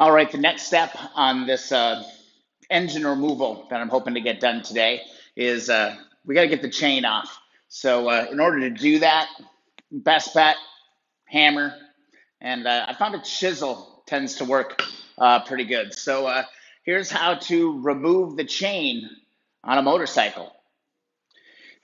All right, the next step on this engine removal that I'm hoping to get done today is we got to get the chain off. So in order to do that, best bet, hammer, and I found a chisel tends to work pretty good. So here's how to remove the chain on a motorcycle.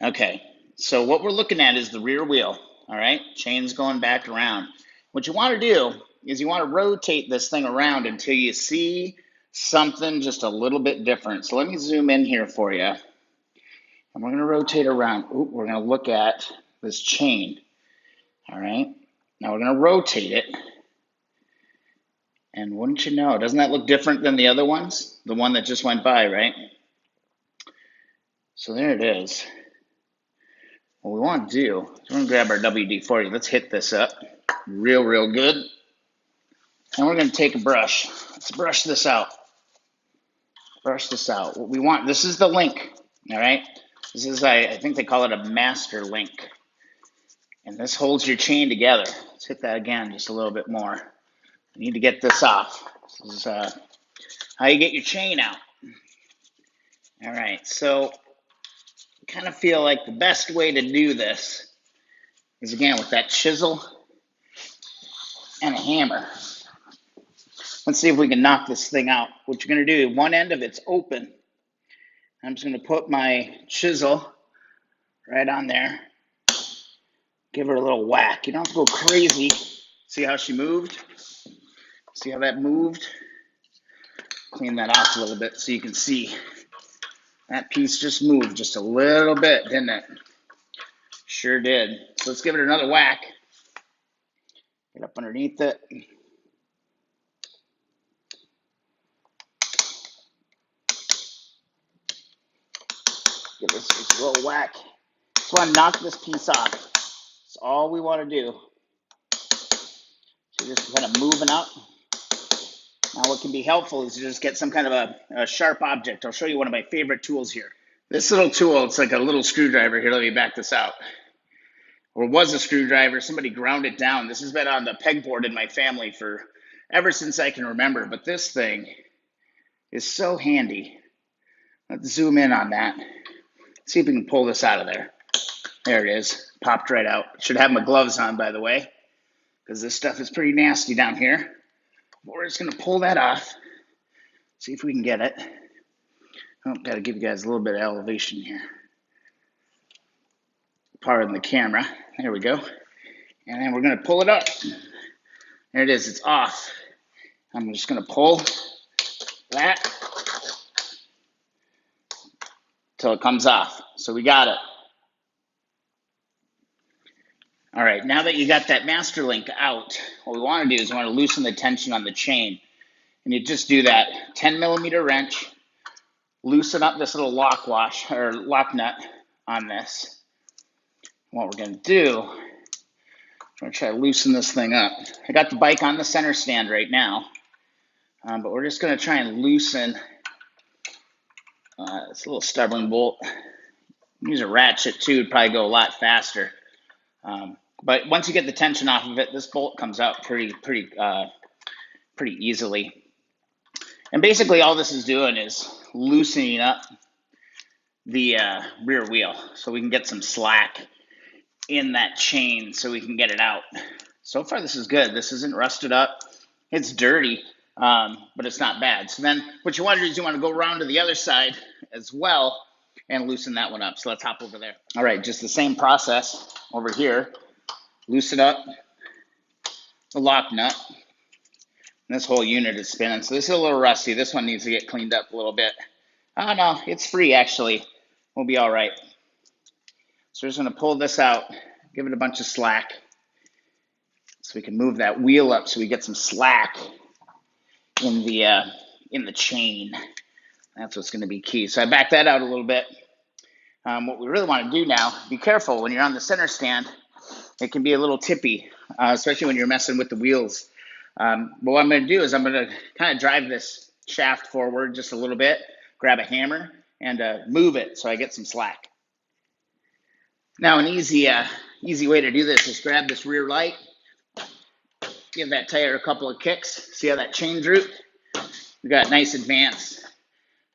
Okay, so what we're looking at is the rear wheel, all right? Chain's going back around. What you want to do is you want to rotate this thing around until you see something just a little bit different. So let me zoom in here for you. And we're going to rotate around. Ooh, we're going to look at this chain, all right? Now we're going to rotate it. And wouldn't you know, doesn't that look different than the other ones? The one that just went by, right? So there it is. What we want to do is we're going to grab our WD-40. Let's hit this up real good. And we're going to take a brush. Let's brush this out. Brush this out. What we want, this is the link, all right? This is, I think they call it a master link. And this holds your chain together. Let's hit that again just a little bit more. You need to get this off. This is how you get your chain out. All right, so I kind of feel like the best way to do this is, again, with that chisel and a hammer. Let's see if we can knock this thing out. What you're going to do, one end of it's open. I'm just going to put my chisel right on there. Give her a little whack. You don't have to go crazy. See how she moved? See how that moved? Clean that off a little bit so you can see. That piece just moved just a little bit, didn't it? Sure did. So let's give it another whack. Get up underneath it. Give this a little whack. Just want to knock this piece off. That's all we want to do. So just kind of moving up. Now what can be helpful is to just get some kind of a sharp object. I'll show you one of my favorite tools here. This little tool, it's like a little screwdriver. Here, let me back this out. Or it was a screwdriver. Somebody ground it down. This has been on the pegboard in my family for ever since I can remember. But this thing is so handy. Let's zoom in on that. See if we can pull this out of there. There it is. Popped right out. Should have my gloves on, by the way, because this stuff is pretty nasty down here. We're just going to pull that off. See if we can get it. Oh, got to give you guys a little bit of elevation here. Pardon the camera. There we go. And then we're going to pull it up. There it is. It's off. I'm just going to pull that till it comes off. So we got it. All right, now that you got that master link out, what we want to do is we want to loosen the tension on the chain. And you just do that 10mm wrench, loosen up this little lock nut on this. What we're going to do, I'm going to try to loosen this thing up. I got the bike on the center stand right now, but we're just going to try and loosen this little stubborn bolt. Use a ratchet too, it'd probably go a lot faster. But once you get the tension off of it, this bolt comes out pretty easily. And basically all this is doing is loosening up the rear wheel so we can get some slack in that chain so we can get it out. So far this is good. This isn't rusted up. It's dirty, but it's not bad. So then what you want to do is you want to go around to the other side as well and loosen that one up. So let's hop over there. All right, just the same process over here. Loosen up the lock nut. And this whole unit is spinning. So this is a little rusty. This one needs to get cleaned up a little bit. Oh no, it's free actually. We'll be all right. So we're just going to pull this out, give it a bunch of slack so we can move that wheel up so we get some slack in the chain. That's what's going to be key. So I backed that out a little bit. What we really want to do now, be careful when you're on the center stand. It can be a little tippy, especially when you're messing with the wheels. But what I'm going to do is I'm going to kind of drive this shaft forward just a little bit, grab a hammer, and move it so I get some slack. Now, an easy way to do this is grab this rear light, give that tire a couple of kicks. See how that chain drooped? We got nice advance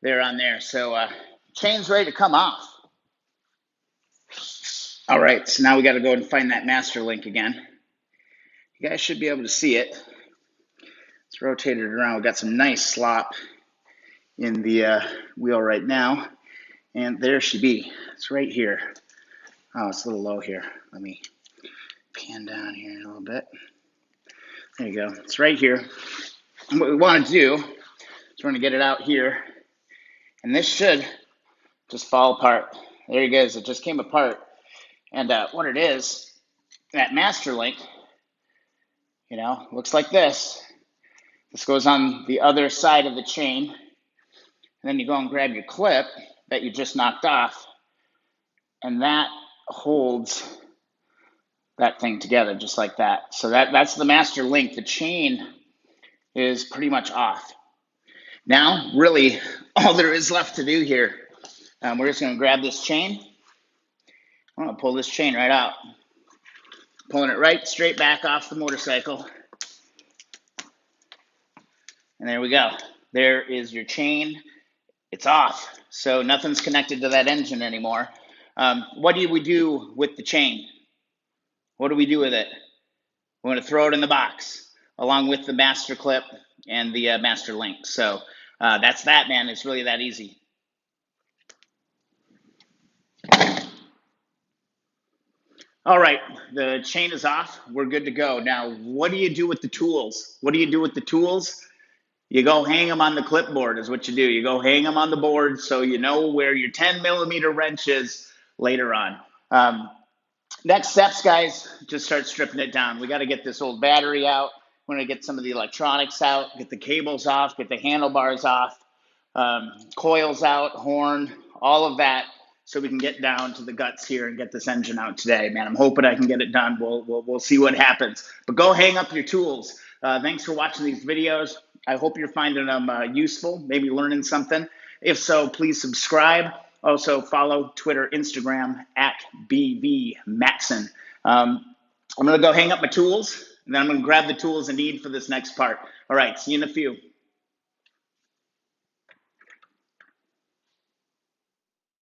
there on there. So chain's ready to come off. All right, so now we got to go and find that master link again. You guys should be able to see it. Let's rotate it around. We got some nice slop in the wheel right now. And there she be. It's right here. Oh, it's a little low here. Let me pan down here a little bit. There you go. It's right here. And what we want to do is we're going to get it out here. And this should just fall apart. There you go. It just came apart. And what it is, that master link, you know, looks like this. This goes on the other side of the chain. And then you go and grab your clip that you just knocked off. And that holds that thing together just like that. So that's the master link. The chain is pretty much off. Now, really, all there is left to do here, we're just going to grab this chain. I'm going to pull this chain right out. Pulling it right straight back off the motorcycle. And there we go. There is your chain. It's off. So nothing's connected to that engine anymore. What do we do with the chain? What do we do with it? We're going to throw it in the box along with the master clip and the master link. So that's that, man. It's really that easy. All right, the chain is off. We're good to go. Now, what do you do with the tools? What do you do with the tools? You go hang them on the clipboard is what you do. You go hang them on the board so you know where your 10-millimeter wrench is later on. Next steps, guys, just start stripping it down. We got to get this old battery out. We're going to get some of the electronics out, get the cables off, get the handlebars off, coils out, horn, all of that, so we can get down to the guts here and get this engine out today. Man, I'm hoping I can get it done. We'll see what happens. But go hang up your tools. Thanks for watching these videos. I hope you're finding them useful, maybe learning something. If so, please subscribe. Also follow Twitter, Instagram at BVMaxon. I'm going to go hang up my tools, and then I'm going to grab the tools I need for this next part. All right, see you in a few.